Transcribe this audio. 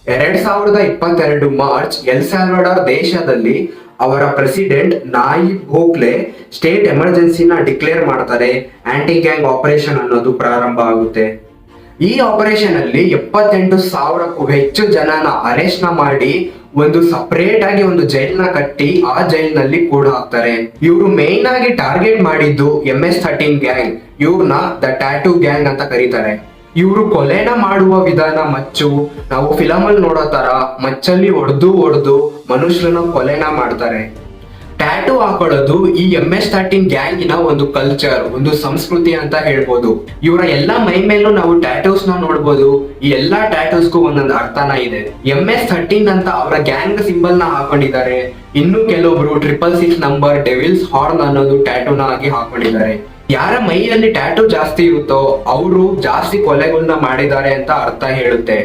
2022 March L Salvador ದೇಶದಲ್ಲಿ ಅವರ president ನಾಯಿಬ್ booklet state ಎಮರ್ಜೆನ್ಸಿನ declare ಮಾಡ್ತಾರೆ. ಆಂಟಿ ಗ್ಯಾಂಗ್ ಆಪರೇಷನ್ ಅನ್ನೋದು ಪ್ರಾರಂಭ ಆಗುತ್ತೆ. ಈ ಆಪರೇಷನ್ ಅಲ್ಲಿ 78,000ಕ್ಕೂ ಹೆಚ್ಚು ಜನನ ಅರೆಸ್ಟ್ ಮಾಡಿ ಒಂದು ಸಪರೇಟ್ ಆಗಿ ಒಂದು ಜೈಲ್ನ ಕಟ್ಟಿ ಆ ಜೈಲ್ನಲ್ಲಿ ಕೂಡ ಹಾಕ್ತಾರೆ. ಇವರು ಮೇನ್ ಆಗಿ ಟಾರ್ಗೆಟ್ ಮಾಡಿದ್ದು MS-13 ಗ್ಯಾಂಗ್. ಇವ್ರನ್ನ ದ ಟ್ಯಾಟೂ ಗ್ಯಾಂಗ್ ಅಂತ ಕರೀತಾರೆ. ಇವರು ಕೊಲೆನ ಮಾಡುವ ವಿಧಾನ ಮಚ್ಚು, ನಾವು ಫಿಲಮ್ ಅಲ್ಲಿ ನೋಡೋ ತರ ಮಚ್ಚಲ್ಲಿ ಹೊಡೆದು ಮನುಷ್ಯರನ್ನ ಕೊಲೆನ ಮಾಡ್ತಾರೆ. ಟ್ಯಾಟೂ ಹಾಕೊಳ್ಳೋದು ಈ MS-13 ಗ್ಯಾಂಗಿನ ಒಂದು ಕಲ್ಚರ್, ಒಂದು ಸಂಸ್ಕೃತಿ ಅಂತ ಹೇಳ್ಬೋದು. ಇವರ ಎಲ್ಲಾ ಮೈ ಮೇಲೂ ನಾವು ಟ್ಯಾಟೂಸ್ ನ ನೋಡ್ಬೋದು. ಈ ಎಲ್ಲಾ ಟ್ಯಾಟೂಸ್ಗೂ ಒಂದೊಂದು ಅರ್ಥನ ಇದೆ. MS-13 ಅಂತ ಅವರ ಗ್ಯಾಂಗ್ ಸಿಂಬಲ್ ನ ಹಾಕೊಂಡಿದ್ದಾರೆ. ಇನ್ನು ಕೆಲವೊಬ್ರು 666 ನಂಬರ್, ಡೆವಿಲ್ಸ್ ಹಾರ್ನ್ ಅನ್ನೋದು ಟ್ಯಾಟೂನ ಆಗಿ ಹಾಕೊಂಡಿದ್ದಾರೆ. ಯಾರ ಮೈಯಲ್ಲಿ ಟ್ಯಾಟೂ ಜಾಸ್ತಿ ಇರುತ್ತೋ ಅವರು ಜಾಸ್ತಿ ಕೊಲೆಗಳನ್ನ ಮಾಡಿದ್ದಾರೆ ಅಂತ ಅರ್ಥ ಹೇಳುತ್ತೆ.